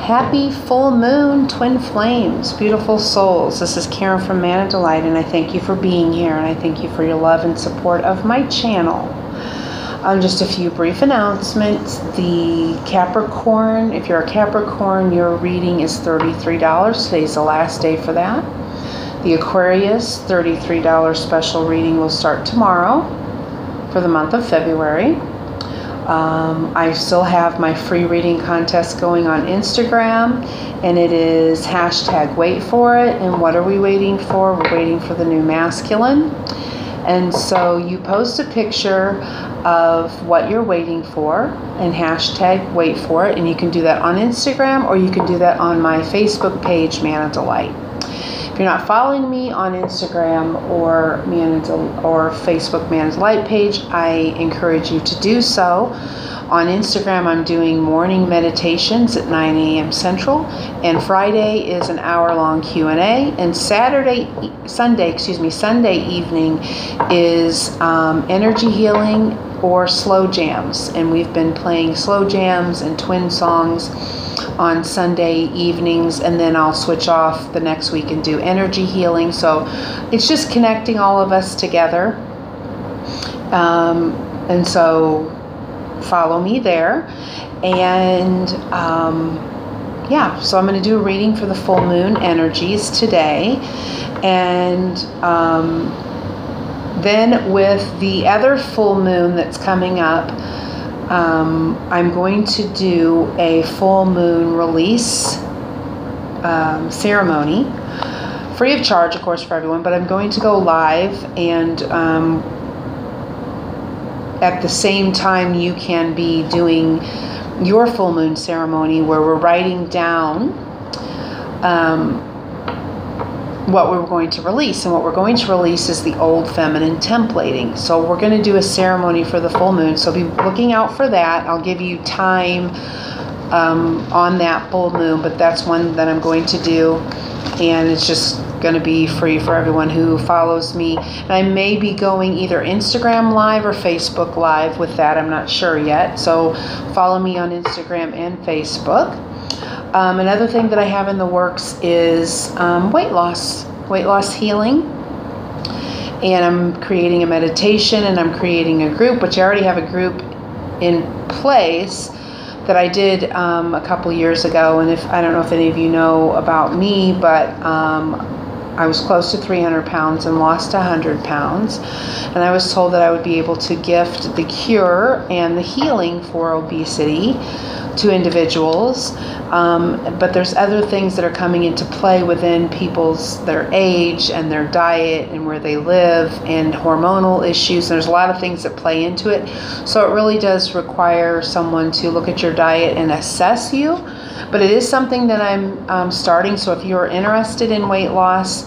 Happy full moon, twin flames, beautiful souls. This is Karen from Manna Delight, and I thank you for being here, and I thank you for your love and support of my channel. Just a few brief announcements. The Capricorn, if you're a Capricorn, your reading is $33. Today's the last day for that. The Aquarius, $33 special reading will start tomorrow for the month of February. I still have my free reading contest going on Instagram, and it is #wait for it. And what are we waiting for? We're waiting for the new masculine. And so you post a picture of what you're waiting for and #wait for it. And you can do that on Instagram, or you can do that on my Facebook page, Manna Delight. If you're not following me on Instagram or Facebook Manna Delight page, I encourage you to do so. On Instagram, I'm doing morning meditations at 9 a.m. Central, and Friday is an hour-long Q&A, and Sunday evening is energy healing or slow jams, and we've been playing slow jams and twin songs on Sunday evenings, and then I'll switch off the next week and do energy healing. So it's just connecting all of us together, and so follow me there. And yeah, so I'm going to do a reading for the full moon energies today, and then with the other full moon that's coming up, I'm going to do a full moon release ceremony, free of charge, of course, for everyone, but I'm going to go live, and at the same time you can be doing your full moon ceremony, where we're writing down what we're going to release. And what we're going to release is the old feminine templating. So we're going to do a ceremony for the full moon, so be looking out for that. I'll give you time on that full moon, but that's one that I'm going to do, and it's just going to be free for everyone who follows me. And I may be going either Instagram live or Facebook live with that. I'm not sure yet, so follow me on Instagram and Facebook. Another thing that I have in the works is weight loss healing, and I'm creating a meditation, and I'm creating a group, which I already have a group in place that I did a couple years ago. And I don't know if any of you know about me, but I was close to 300 pounds and lost 100 pounds. And I was told that I would be able to gift the cure and the healing for obesity to individuals. But there's other things that are coming into play within their age and their diet and where they live and hormonal issues. There's a lot of things that play into it. So it really does require someone to look at your diet and assess you. But it is something that I'm starting. So if you're interested in weight loss,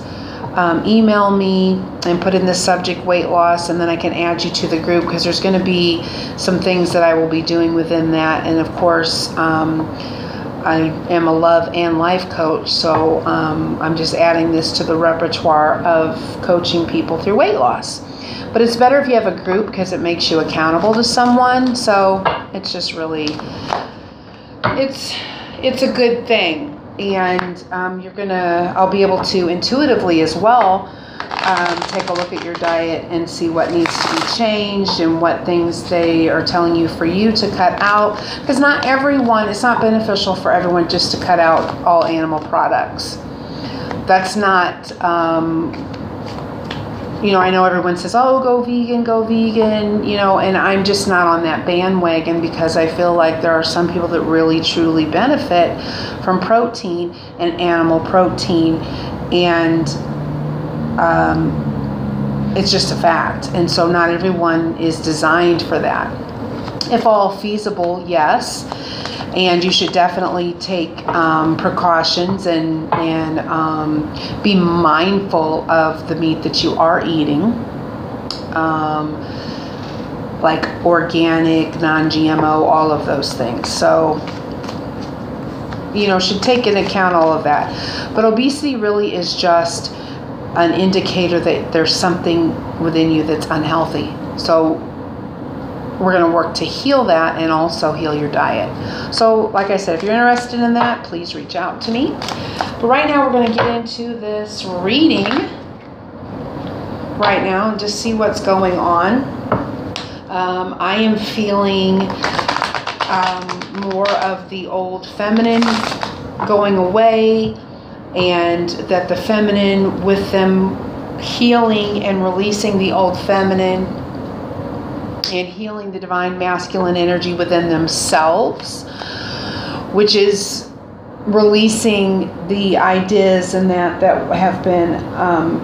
email me and put in the subject weight loss, and then I can add you to the group, because there's going to be some things that I will be doing within that. And of course, I am a love and life coach, so I'm just adding this to the repertoire of coaching people through weight loss. But it's better if you have a group, because it makes you accountable to someone. So it's just really, it's a good thing. And I'll be able to intuitively as well take a look at your diet and see what needs to be changed and what things they are telling you for you to cut out. Because it's not beneficial for everyone just to cut out all animal products. That's not, I know everyone says, oh, go vegan, and I'm just not on that bandwagon, because I feel like there are some people that really truly benefit from protein and animal protein, and it's just a fact. And so not everyone is designed for that. If all feasible, yes. And you should definitely take precautions and be mindful of the meat that you are eating, like organic, non-GMO, all of those things. So, should take into account all of that. But obesity really is just an indicator that there's something within you that's unhealthy. So we're going to work to heal that and also heal your diet. So like I said, if you're interested in that, please reach out to me. But right now we're going to get into this reading right now and just see what's going on. I am feeling more of the old feminine going away, and that the feminine, with them healing and releasing the old feminine and healing the divine masculine energy within themselves, which is releasing the ideas and that have been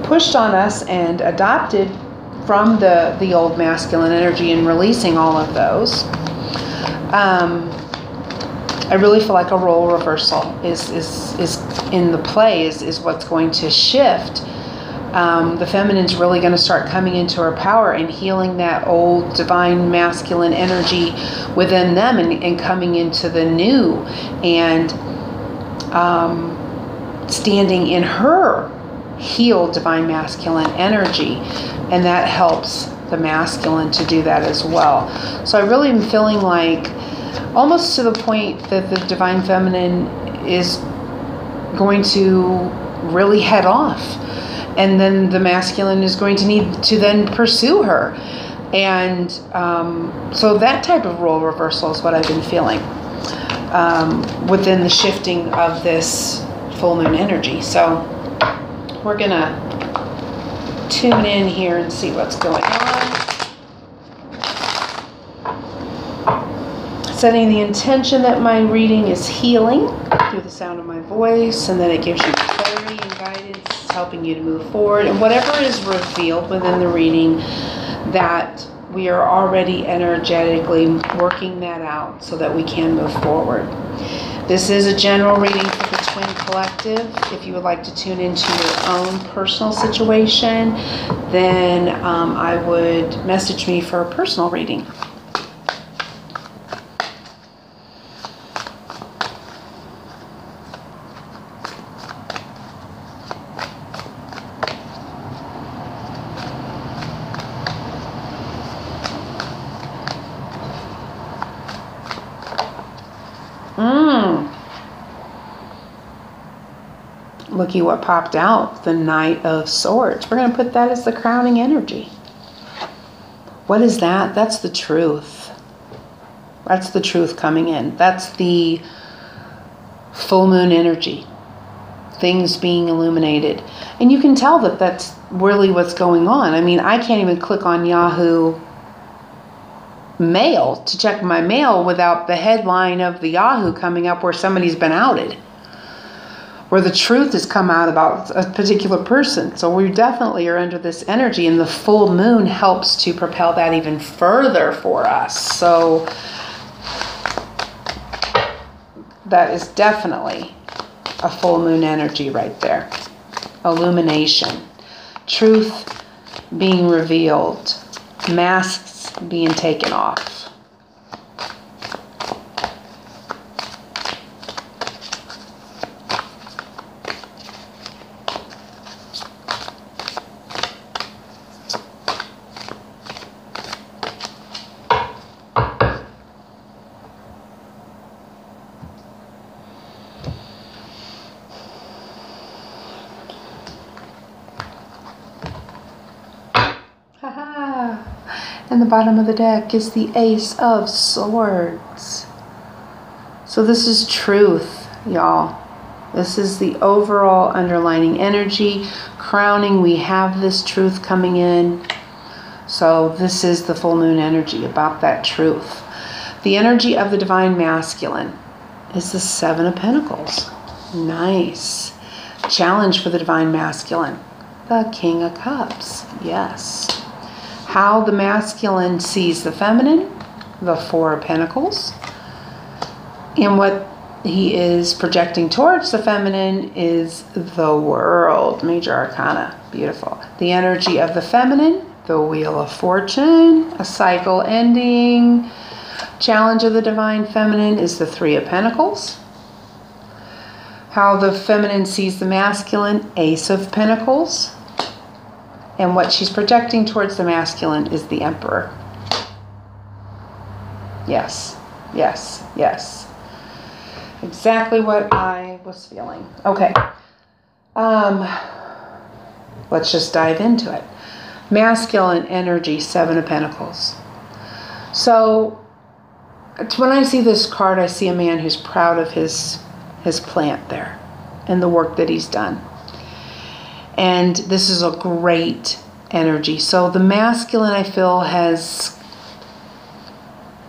pushed on us and adopted from the old masculine energy, and releasing all of those. I really feel like a role reversal is in the play, is what's going to shift. The feminine's really going to start coming into her power and healing that old divine masculine energy within them, and coming into the new, and standing in her healed divine masculine energy. And that helps the masculine to do that as well. So I really am feeling like, almost to the point that the divine feminine is going to really head off, and then the masculine is going to need to then pursue her. And so that type of role reversal is what I've been feeling within the shifting of this full moon energy. So we're gonna tune in here and see what's going on. Setting the intention that my reading is healing through the sound of my voice, and that it gives you clarity and guidance, helping you to move forward. And whatever is revealed within the reading, that we are already energetically working that out so that we can move forward. This is a general reading for the Twin Collective. If you would like to tune into your own personal situation, then I would message me for a personal reading. Looky what popped out, the Knight of Swords. We're going to put that as the crowning energy. What is that? That's the truth. That's the truth coming in. That's the full moon energy. Things being illuminated. And you can tell that that's really what's going on. I mean, I can't even click on Yahoo Mail to check my mail without the headline of the Yahoo coming up where somebody's been outed, where the truth has come out about a particular person. So we definitely are under this energy, and the full moon helps to propel that even further for us. So that is definitely a full moon energy right there. Illumination. Truth being revealed. Masks being taken off. And the bottom of the deck is the Ace of Swords. So this is truth, y'all. This is the overall underlining energy. Crowning, we have this truth coming in. So this is the full moon energy about that truth. The energy of the divine masculine is the Seven of Pentacles. Nice. Challenge for the divine masculine. The King of Cups. Yes. How the masculine sees the feminine, the Four of Pentacles. And what he is projecting towards the feminine is the World, Major Arcana. Beautiful. The energy of the feminine, the Wheel of Fortune, a cycle ending. Challenge of the divine feminine is the Three of Pentacles. How the feminine sees the masculine, Ace of Pentacles. And what she's projecting towards the masculine is the Emperor. Yes. Yes. Yes. Exactly what I was feeling. Okay. Let's just dive into it. Masculine energy, Seven of Pentacles. So when I see this card, I see a man who's proud of his plant there and the work that he's done. And this is a great energy. So the masculine, I feel, has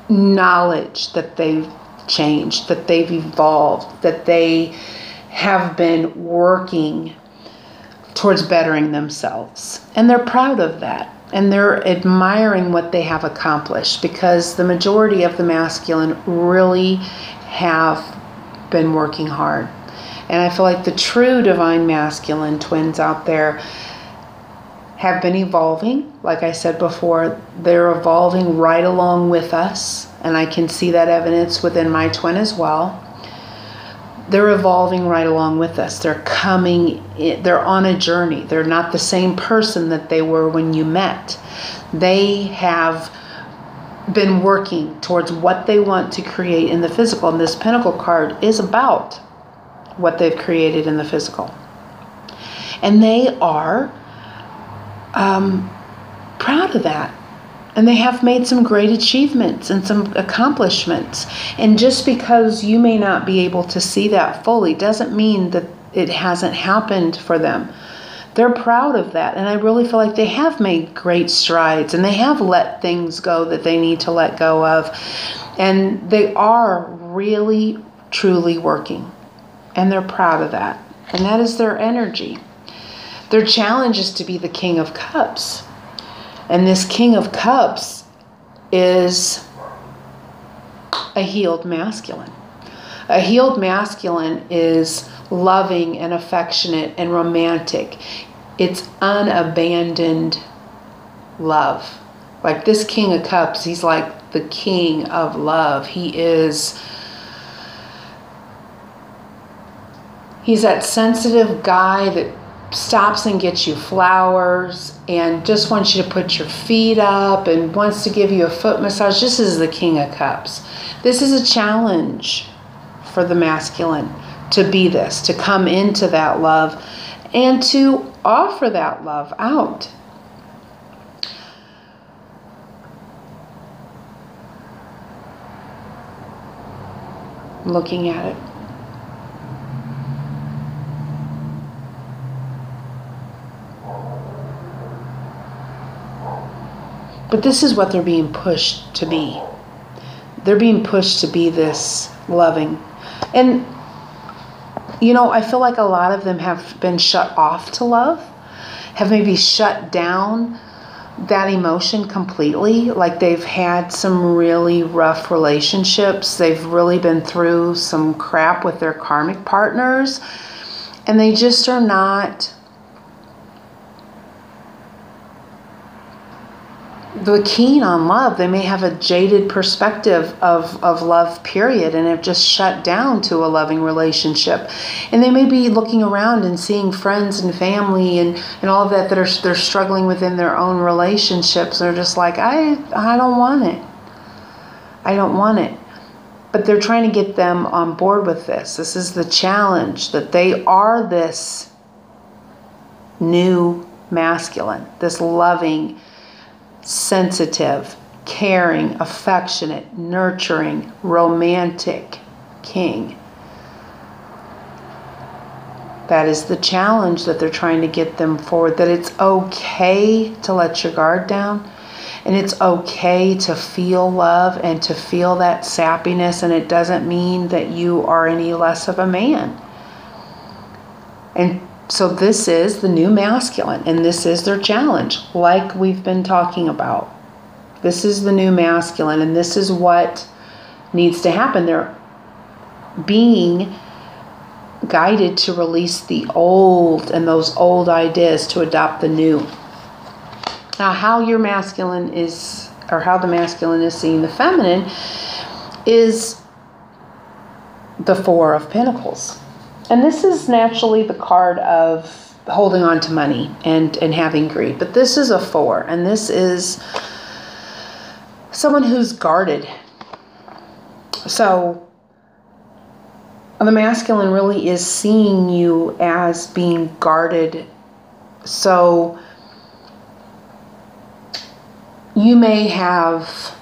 knowledge that they've changed, that they've evolved, that they have been working towards bettering themselves. And they're proud of that. And they're admiring what they have accomplished, because the majority of the masculine really have been working hard. And I feel like the true divine masculine twins out there have been evolving. Like I said before, they're evolving right along with us. And I can see that evidence within my twin as well. They're evolving right along with us. They're they're on a journey. They're not the same person that they were when you met. They have been working towards what they want to create in the physical. And this Pentacle card is about what they've created in the physical. And they are proud of that. And they have made some great achievements and some accomplishments. And just because you may not be able to see that fully doesn't mean that it hasn't happened for them. They're proud of that. And I really feel like they have made great strides, and they have let things go that they need to let go of. And they are really, truly working. And they're proud of that. And that is their energy. Their challenge is to be the King of Cups. And this King of Cups is a healed masculine. A healed masculine is loving and affectionate and romantic. It's unabandoned love. Like this King of Cups, he's like the king of love. He's that sensitive guy that stops and gets you flowers and just wants you to put your feet up and wants to give you a foot massage. This is the King of Cups. This is a challenge for the masculine to be this, to come into that love and to offer that love out. Looking at it. But this is what they're being pushed to be. They're being pushed to be this loving. And, you know, I feel like a lot of them have been shut off to love, have maybe shut down that emotion completely. Like they've had some really rough relationships. They've really been through some crap with their karmic partners. And they just are not the keen on love. They may have a jaded perspective of love, period, and have just shut down to a loving relationship. And they may be looking around and seeing friends and family and all of that they're struggling within their own relationships. They're just like, I don't want it. I don't want it. But they're trying to get them on board with this. This is the challenge, that they are this new masculine, this loving, sensitive, caring, affectionate, nurturing, romantic king. That is the challenge that they're trying to get them forward, that it's okay to let your guard down, and it's okay to feel love and to feel that sappiness, and it doesn't mean that you are any less of a man. And so this is the new masculine, and this is their challenge, like we've been talking about. This is the new masculine, and this is what needs to happen. They're being guided to release the old and those old ideas to adopt the new. Now, how your masculine is, or how the masculine is seeing the feminine, is the Four of Pentacles. And this is naturally the card of holding on to money and having greed. But this is a four, and this is someone who's guarded. So the masculine really is seeing you as being guarded. So you may have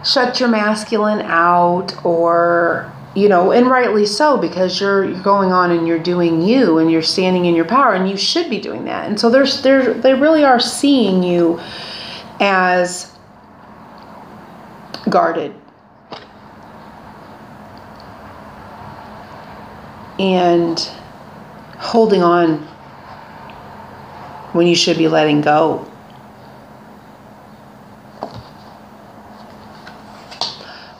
shut your masculine out, or, you know, and rightly so, because you're going on and you're doing you and you're standing in your power, and you should be doing that. And so they really are seeing you as guarded and holding on when you should be letting go.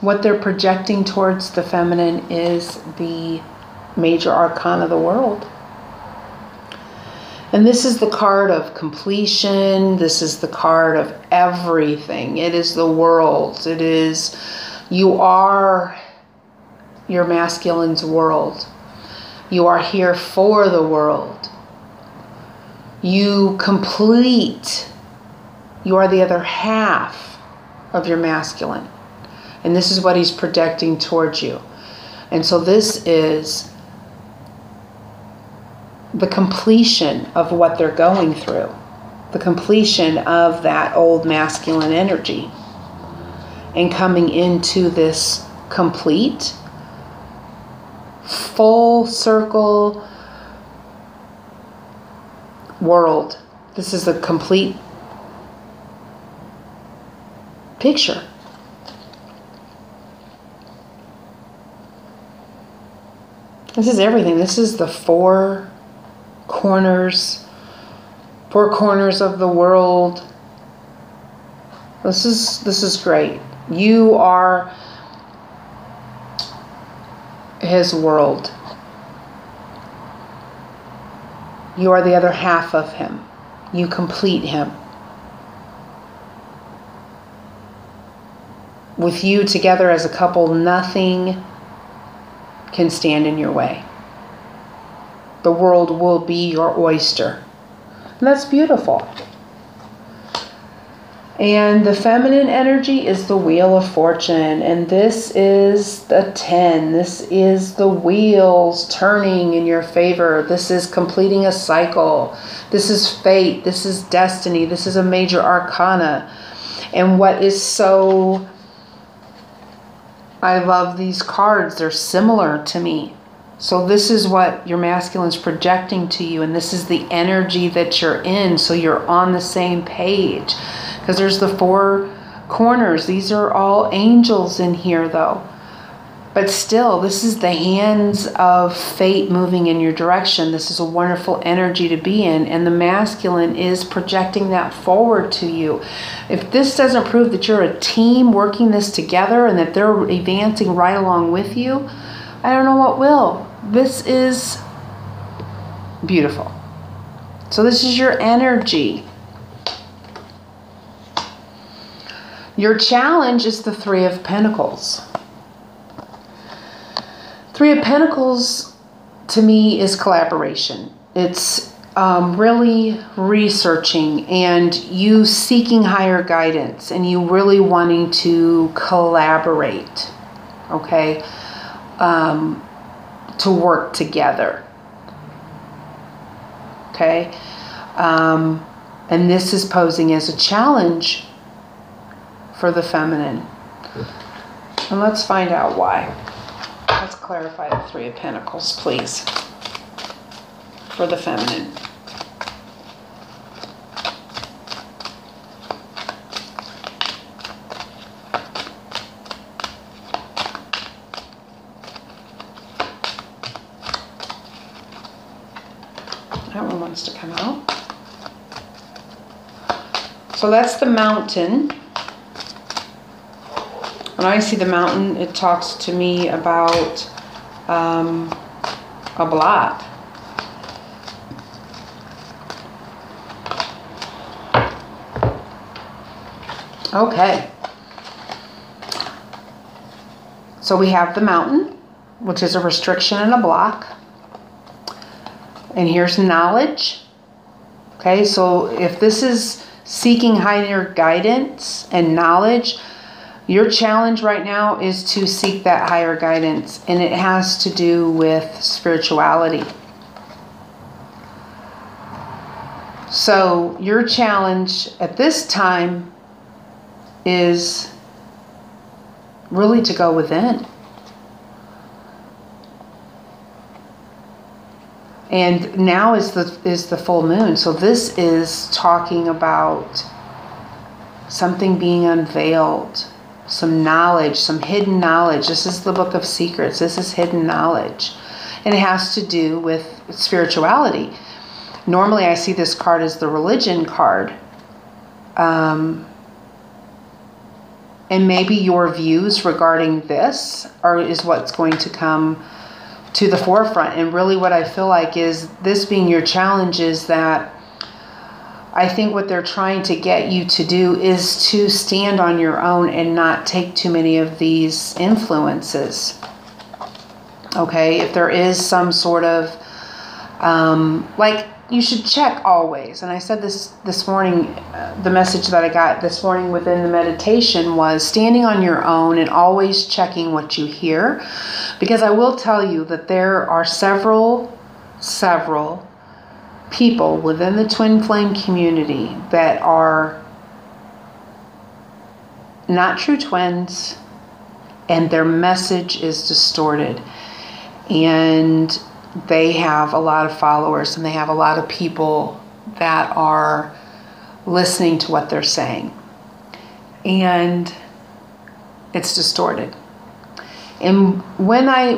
What they're projecting towards the feminine is the major arcana of the world. And this is the card of completion. This is the card of everything. It is the world. It is, you are your masculine's world. You are here for the world. You complete. You are the other half of your masculine. And this is what he's projecting towards you. And so this is the completion of what they're going through. The completion of that old masculine energy. And coming into this complete, full circle world. This is a complete picture. This is everything. This is the four corners of the world. This is great. You are his world. You are the other half of him. You complete him. With you together as a couple, nothing can stand in your way. The world will be your oyster. And that's beautiful. And the feminine energy is the Wheel of Fortune. And this is the 10. This is the wheels turning in your favor. This is completing a cycle. This is fate. This is destiny. This is a major arcana. And what is so... I love these cards. They're similar to me. So this is what your masculine is projecting to you. And this is the energy that you're in. So you're on the same page. Because there's the four corners. These are all angels in here, though. But still, this is the hands of fate moving in your direction. This is a wonderful energy to be in. And the masculine is projecting that forward to you. If this doesn't prove that you're a team working this together and that they're advancing right along with you, I don't know what will. This is beautiful. So this is your energy. Your challenge is the Three of Pentacles. Three of Pentacles to me is collaboration. It's really researching and you seeking higher guidance and you really wanting to collaborate, okay, to work together, okay, and this is posing as a challenge for the feminine. And let's find out why. Let's clarify the Three of Pentacles, please, for the feminine. That one wants to come out. So that's the Mountain. When I see the Mountain, it talks to me about a block. Okay. So we have the Mountain, which is a restriction and a block. And here's knowledge. Okay, so if this is seeking higher guidance and knowledge. Your challenge right now is to seek that higher guidance, and it has to do with spirituality. So your challenge at this time is really to go within. And now is the full moon. So this is talking about something being unveiled, some knowledge, some hidden knowledge. This is the Book of Secrets. This is hidden knowledge. And it has to do with spirituality. Normally I see this card as the religion card. And maybe your views regarding this is what's going to come to the forefront. And really what I feel like is this being your challenge is that I think what they're trying to get you to do is to stand on your own and not take too many of these influences. Okay, if there is some sort of, like, you should check always. And I said this morning, the message that I got this morning within the meditation was standing on your own and always checking what you hear. Because I will tell you that there are several people within the twin flame community that are not true twins, and their message is distorted. And they have a lot of followers, and they have a lot of people that are listening to what they're saying. And it's distorted. And what I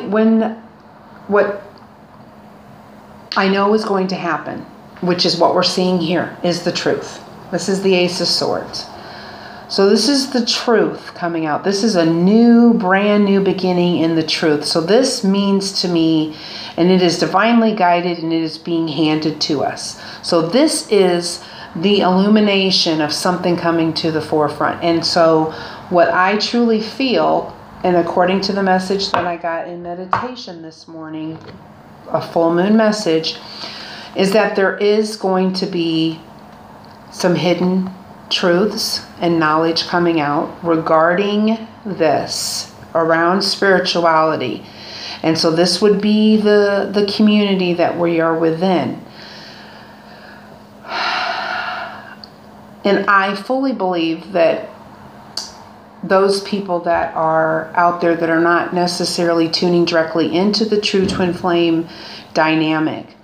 know is going to happen, which is what we're seeing here, is the truth. This is the Ace of Swords. So this is the truth coming out. This is a brand new beginning in the truth. So this means to me, and it is divinely guided, and it is being handed to us. So this is the illumination of something coming to the forefront. And so what I truly feel, and according to the message that I got in meditation this morning, a full moon message, is that there is going to be some hidden truths and knowledge coming out regarding this, around spirituality. And so this would be the community that we are within. And I fully believe that those people that are out there that are not necessarily tuning directly into the true twin flame dynamic,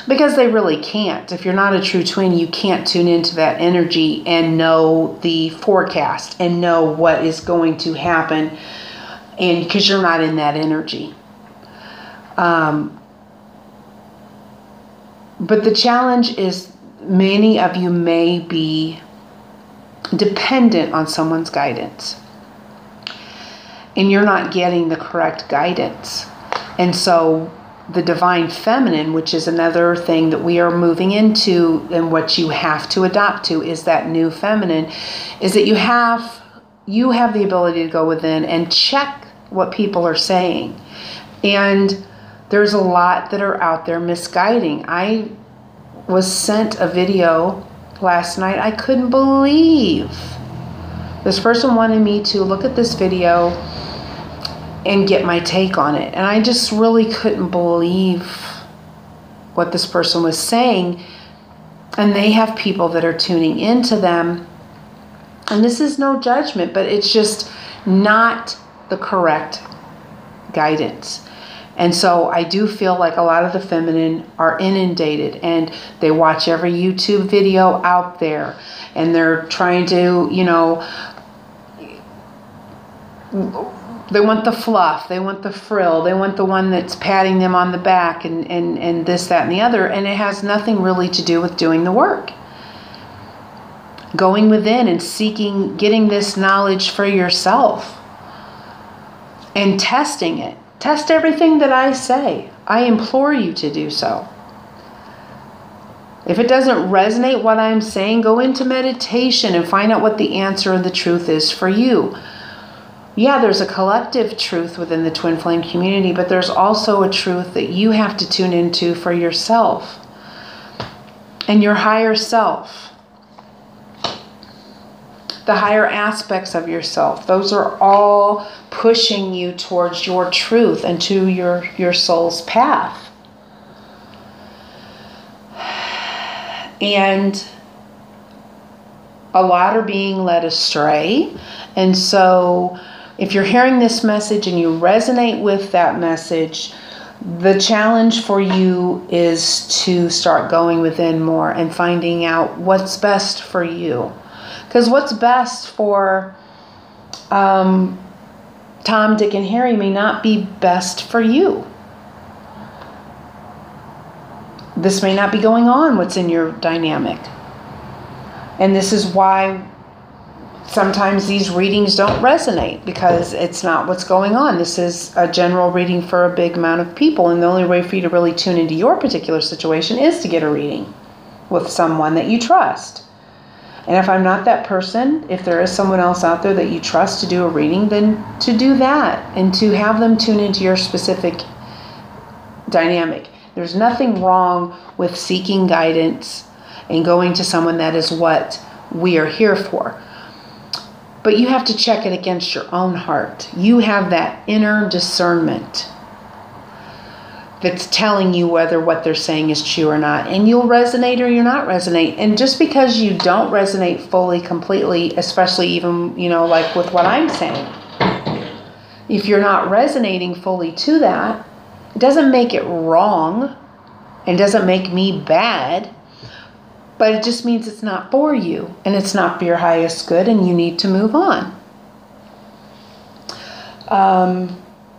because they really can't. If you're not a true twin, you can't tune into that energy and know the forecast and know what is going to happen, and because you're not in that energy. But the challenge is many of you may be dependent on someone's guidance, and you're not getting the correct guidance. And so the divine feminine, which is another thing that we are moving into, and what you have to adopt to is that new feminine, is that you have the ability to go within and check what people are saying. And there's a lot that are out there misguiding. I was sent a video last night. I couldn't believe this person wanted me to look at this video and get my take on it. And I just really couldn't believe what this person was saying. And they have people that are tuning into them. And this is no judgment, but it's just not the correct guidance. And so I do feel like a lot of the feminine are inundated, and they watch every YouTube video out there, and they're trying to, they want the fluff, they want the frill, they want the one that's patting them on the back and this, that, and the other. And it has nothing really to do with doing the work. Going within and seeking, getting this knowledge for yourself and testing it. Test everything that I say. I implore you to do so. If it doesn't resonate what I'm saying, go into meditation and find out what the answer and the truth is for you. Yeah, there's a collective truth within the twin flame community, but there's also a truth that you have to tune into for yourself and your higher self. the higher aspects of yourself. Those are all pushing you towards your truth and to your soul's path. And a lot are being led astray. And so if you're hearing this message and you resonate with that message, the challenge for you is to start going within more and finding out what's best for you. Because what's best for Tom, Dick, and Harry may not be best for you. This may not be going on what's in your dynamic. And this is why sometimes these readings don't resonate, because it's not what's going on. This is a general reading for a big amount of people, and the only way for you to really tune into your particular situation is to get a reading with someone that you trust. And if I'm not that person, if there is someone else out there that you trust to do a reading, then to do that and to have them tune into your specific dynamic. There's nothing wrong with seeking guidance and going to someone. That is what we are here for. But you have to check it against your own heart. You have that inner discernment that's telling you whether what they're saying is true or not. And you'll resonate or you'll not resonate. And just because you don't resonate fully, completely, especially even, like with what I'm saying, if you're not resonating fully to that, it doesn't make it wrong and doesn't make me bad. But it just means it's not for you, and it's not for your highest good, and you need to move on.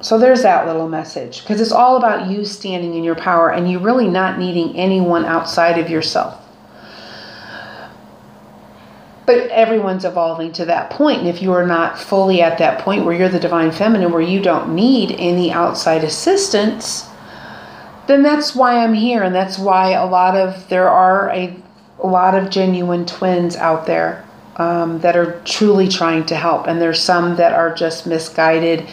So there's that little message, because it's all about you standing in your power and you really not needing anyone outside of yourself. But everyone's evolving to that point, and if you are not fully at that point where you're the divine feminine, where you don't need any outside assistance, then that's why I'm here, and that's why there are a lot of genuine twins out there that are truly trying to help. And there's some that are just misguided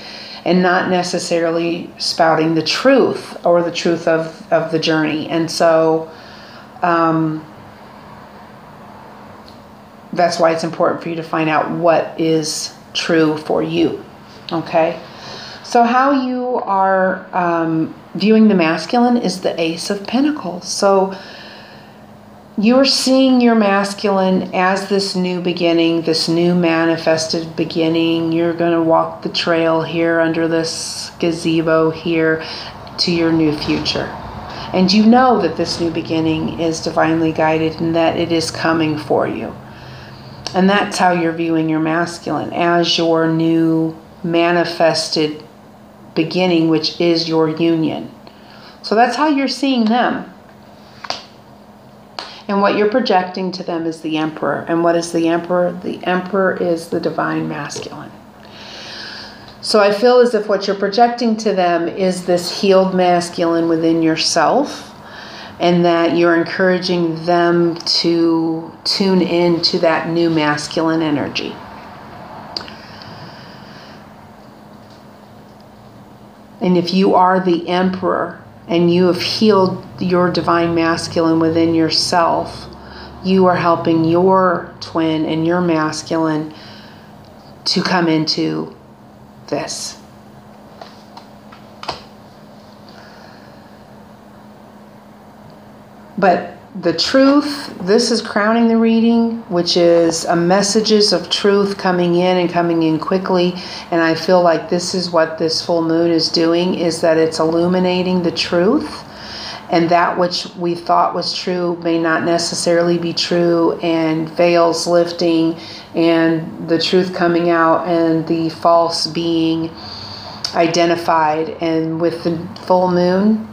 and not necessarily spouting the truth or the truth of the journey. And so that's why it's important for you to find out what is true for you. Okay? So how you are viewing the masculine is the Ace of Pentacles. So you're seeing your masculine as this new beginning, this new manifested beginning. You're going to walk the trail here under this gazebo here to your new future. And you know that this new beginning is divinely guided and that it is coming for you. And that's how you're viewing your masculine, as your new manifested beginning, which is your union. So that's how you're seeing them. And what you're projecting to them is the Emperor. And what is the Emperor? The Emperor is the divine masculine. So I feel as if what you're projecting to them is this healed masculine within yourself, and that you're encouraging them to tune in to that new masculine energy. And if you are the Emperor and you have healed your divine masculine within yourself, you are helping your twin and your masculine to come into this. But the truth, this is crowning the reading, which is messages of truth coming in quickly. And I feel like this is what this full moon is doing, is that it's illuminating the truth. And that which we thought was true may not necessarily be true, and veils lifting and the truth coming out and the false being identified. And with the full moon,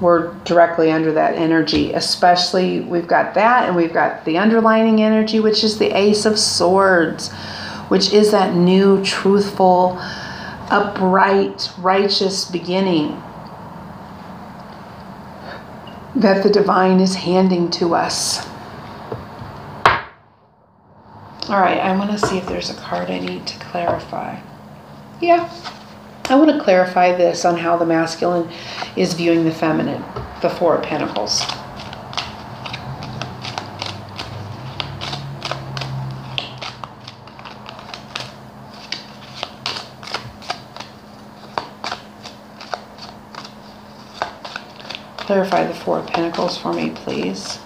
we're directly under that energy. Especially, we've got that, and we've got the underlining energy, which is the Ace of Swords, which is that new, truthful, upright, righteous beginning that the divine is handing to us. All right, I want to see if there's a card I need to clarify. Yeah. I want to clarify this on how the masculine is viewing the feminine, the Four of Pentacles. Clarify the Four of Pentacles for me, please.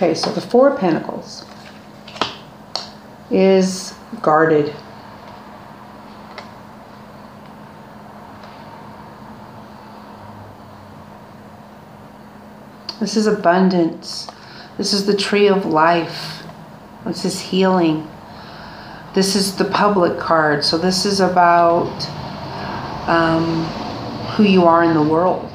Okay, so the Four of Pentacles is guarded. This is abundance. This is the tree of life. This is healing. This is the public card. So this is about who you are in the world.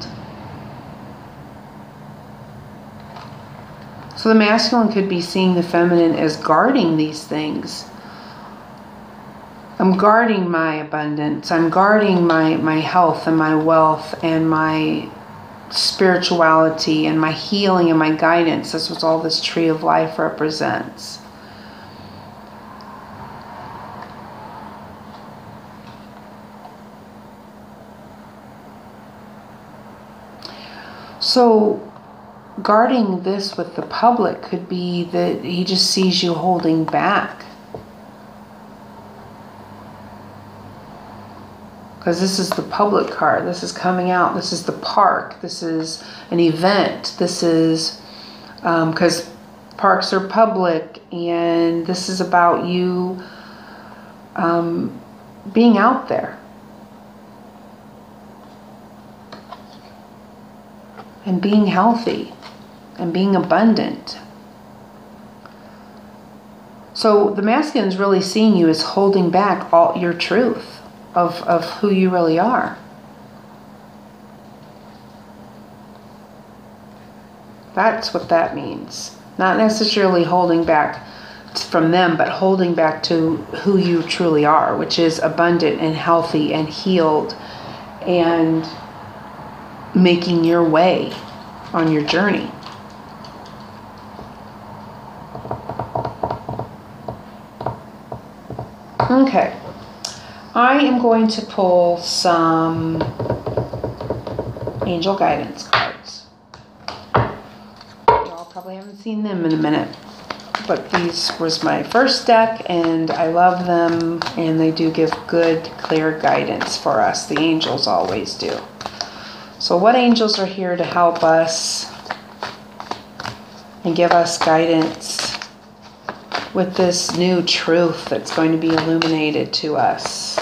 So the masculine could be seeing the feminine as guarding these things. I'm guarding my abundance. I'm guarding my health and my wealth and my spirituality and my healing and my guidance. That's what all this tree of life represents. So guarding this with the public could be that he just sees you holding back. Because this is the public card. This is coming out. This is the park. This is an event. This is, because parks are public, and this is about you being out there. And being healthy. And being abundant. So the masculine is really seeing you as holding back all your truth of who you really are. That's what that means. Not necessarily holding back from them, but holding back to who you truly are, which is abundant and healthy and healed and making your way on your journey. Okay, I am going to pull some angel guidance cards. Y'all probably haven't seen them in a minute, but these was my first deck and I love them, and they do give good, clear guidance for us. The angels always do. So what angels are here to help us and give us guidance with this new truth that's going to be illuminated to us?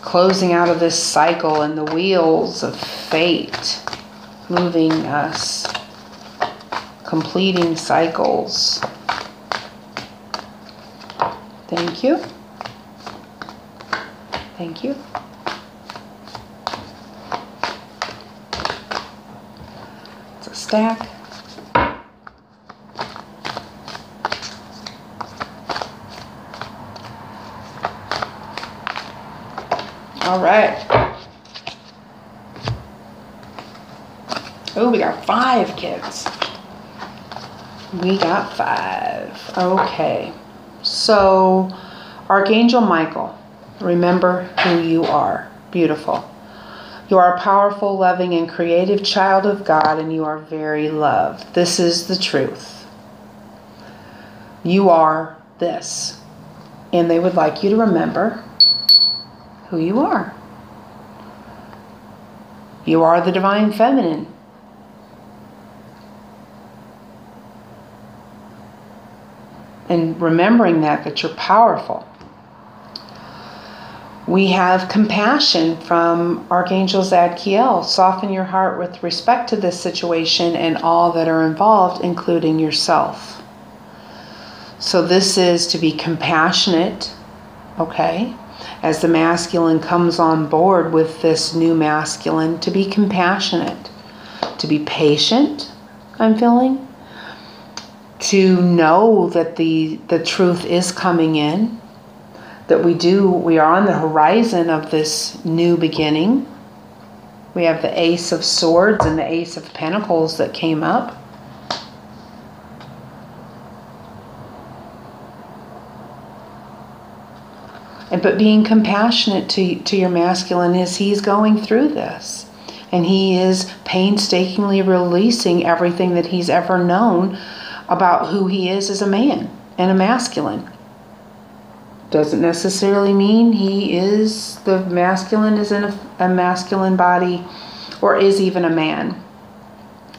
Closing out of this cycle and the wheels of fate, moving us, completing cycles. Thank you. Thank you. It's a stack. All right. Oh, we got 5 kids. We got 5. Okay. So, Archangel Michael, remember who you are. Beautiful. You are a powerful, loving, and creative child of God, and you are very loved. This is the truth. You are this. And they would like you to remember who you are. You are the divine feminine. And remembering that you're powerful. We have compassion from Archangel Zadkiel. Soften your heart with respect to this situation and all that are involved, including yourself. So this is to be compassionate, okay? As the masculine comes on board with this new masculine, to be compassionate, to be patient, I'm feeling. To know that the truth is coming in, that we are on the horizon of this new beginning. We have the Ace of Swords and the Ace of Pentacles that came up. But being compassionate to your masculine as he's going through this. And he is painstakingly releasing everything that he's ever known about who he is as a man and a masculine. Doesn't necessarily mean he is the masculine is in a masculine body or is even a man,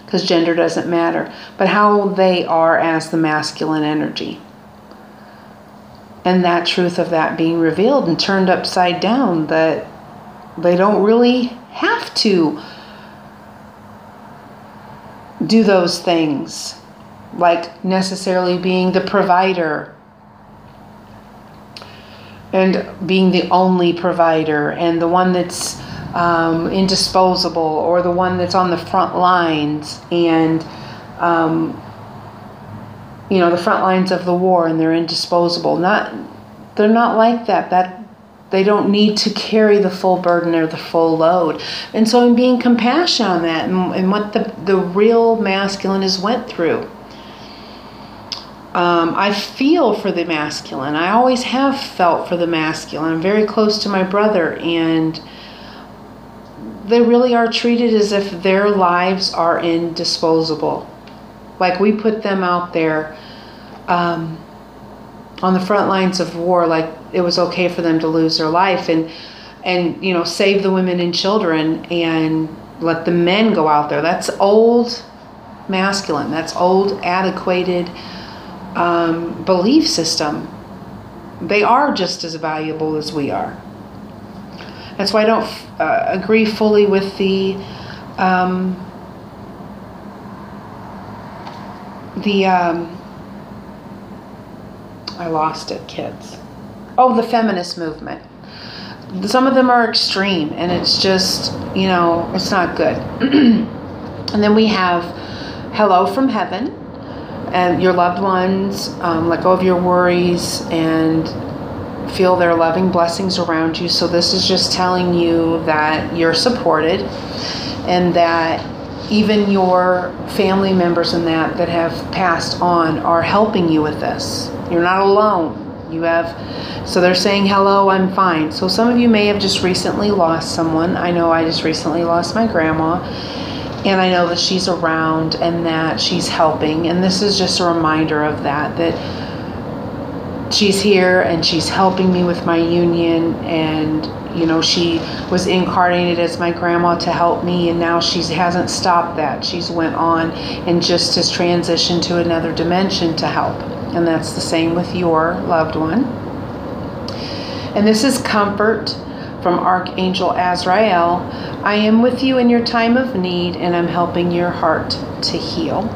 because gender doesn't matter, but how they are as the masculine energy. And that truth of that being revealed and turned upside down, that they don't really have to do those things, like necessarily being the provider and being the only provider and the one that's indisposable, or the one that's on the front lines and the front lines of the war, and they're indisposable. They're not like that. That they don't need to carry the full burden or the full load. And so I'm being compassionate on that and what the real masculine has went through. I feel for the masculine. I always have felt for the masculine. I'm very close to my brother, and they really are treated as if their lives are indisposable. Like we put them out there on the front lines of war, like it was okay for them to lose their life and save the women and children and let the men go out there. That's old masculine. That's old, antiquated belief system. They are just as valuable as we are. That's why I don't agree fully with the I lost it, kids. Oh, the feminist movement. Some of them are extreme, and it's just, it's not good. And then we have hello from heaven, and your loved ones, let go of your worries and feel their loving blessings around you. So this is just telling you that you're supported, and that even your family members and that have passed on are helping you with this. You're not alone. So they're saying, hello, I'm fine. So some of you may have just recently lost someone. I know I just recently lost my grandma, and I know that she's around and that she's helping. And this is just a reminder of that she's here and she's helping me with my union. And she was incarnated as my grandma to help me, and now she hasn't stopped that. She's went on and just has transitioned to another dimension to help. And that's the same with your loved one. And this is comfort from Archangel Azrael. I am with you in your time of need, and I'm helping your heart to heal.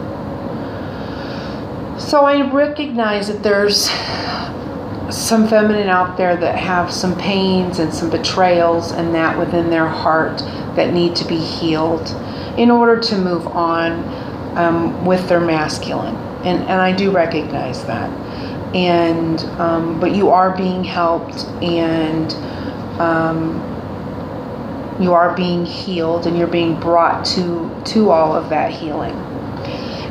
So I recognize that there's some feminine out there that have some pains and some betrayals and that within their heart that need to be healed in order to move on with their masculine. And I do recognize that. And but you are being helped, and you are being healed, and you're being brought to all of that healing.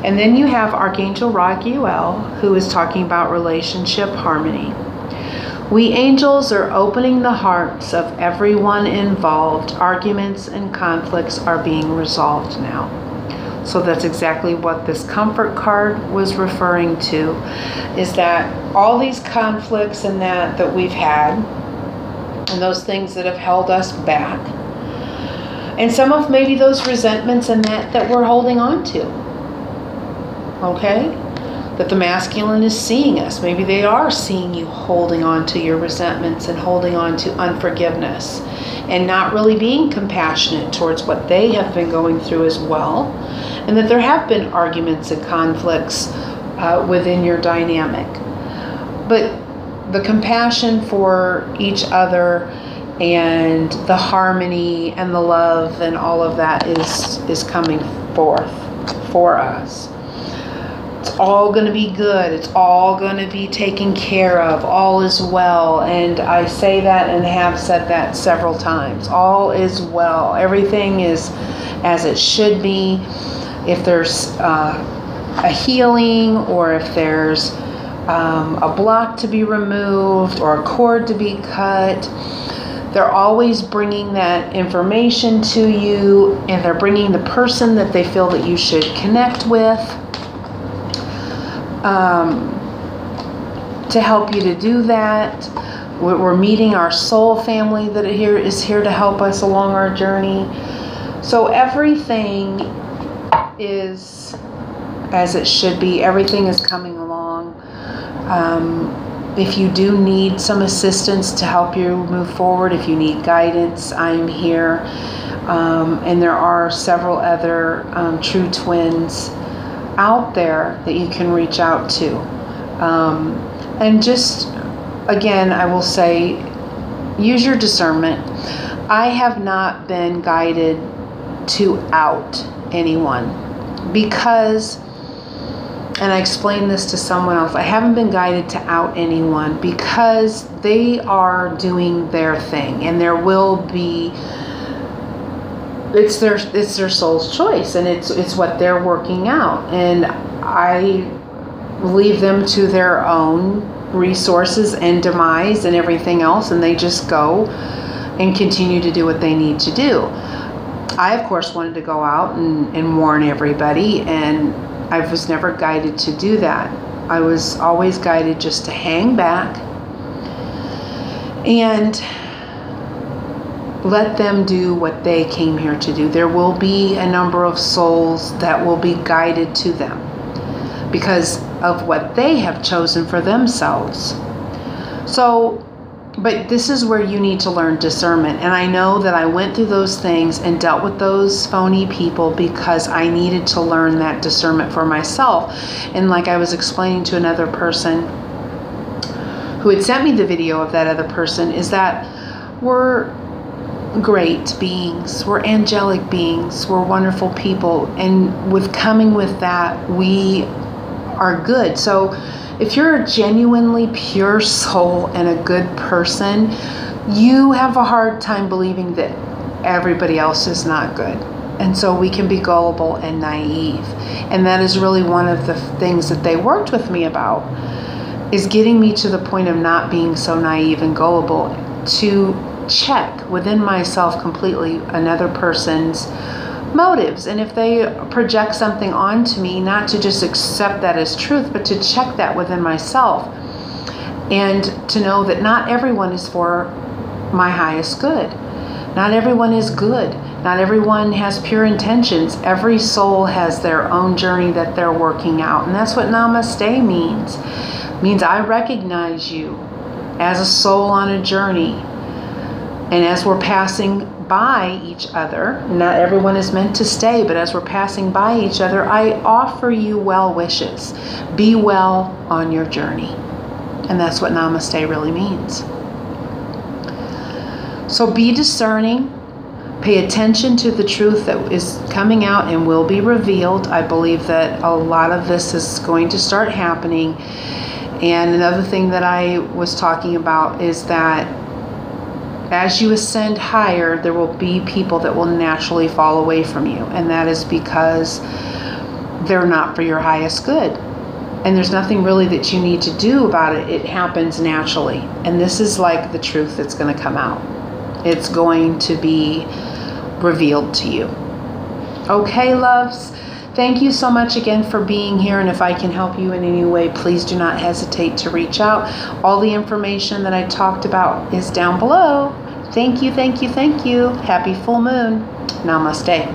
And then you have Archangel Raguel, who is talking about relationship harmony. We angels are opening the hearts of everyone involved. Arguments and conflicts are being resolved now. So that's exactly what this comfort card was referring to, is that all these conflicts and that we've had, and those things that have held us back, and some of maybe those resentments and that we're holding on to, okay? That the masculine is seeing us. Maybe they are seeing you holding on to your resentments and holding on to unforgiveness and not really being compassionate towards what they have been going through as well. And that there have been arguments and conflicts within your dynamic. But the compassion for each other and the harmony and the love and all of that is coming forth. for us. It's all going to be good. It's all going to be taken care of. All is well. And I say that and have said that several times. All is well. Everything is as it should be. If there's a healing, or if there's a block to be removed or a cord to be cut, they're always bringing that information to you, and they're bringing the person that they feel that you should connect with to help you to do that. We're meeting our soul family that is here to help us along our journey. So everything is as it should be. Everything is coming along. If you do need some assistance to help you move forward, if you need guidance, I'm here. And there are several other true twins out there that you can reach out to. And just, again, I will say, use your discernment. I have not been guided to out anyone because, and I explained this to someone else, I haven't been guided to out anyone because they are doing their thing, and there will be, it's their soul's choice, and it's what they're working out, and I leave them to their own resources and demise and everything else, and they just go and continue to do what they need to do. I, of course, wanted to go out and warn everybody, and I was never guided to do that. I was always guided just to hang back and let them do what they came here to do. There will be a number of souls that will be guided to them because of what they have chosen for themselves. So, but this is where you need to learn discernment. And I know that I went through those things and dealt with those phony people because I needed to learn that discernment for myself. And like I was explaining to another person who had sent me the video of that other person, is that we're great beings, we're angelic beings, we're wonderful people. And with coming with that, we are good. So if you're a genuinely pure soul and a good person, you have a hard time believing that everybody else is not good. And so we can be gullible and naive. And that is really one of the things that they worked with me about, is getting me to the point of not being so naive and gullible, to check within myself completely another person's motives, and if they project something onto me, not to just accept that as truth, but to check that within myself, and to know that not everyone is for my highest good. Not everyone is good. Not everyone has pure intentions. Every soul has their own journey that they're working out, and that's what Namaste means. It means I recognize you as a soul on a journey, and as we're passing by each other, not everyone is meant to stay, but as we're passing by each other, I offer you well wishes. Be well on your journey. And that's what Namaste really means. So be discerning. Pay attention to the truth that is coming out and will be revealed. I believe that a lot of this is going to start happening. And another thing that I was talking about is that as you ascend higher, there will be people that will naturally fall away from you. And that is because they're not for your highest good. And there's nothing really that you need to do about it. It happens naturally. And this is like the truth that's going to come out. It's going to be revealed to you. Okay, loves? Thank you so much again for being here. And if I can help you in any way, please do not hesitate to reach out. All the information that I talked about is down below. Thank you, thank you, thank you. Happy full moon. Namaste.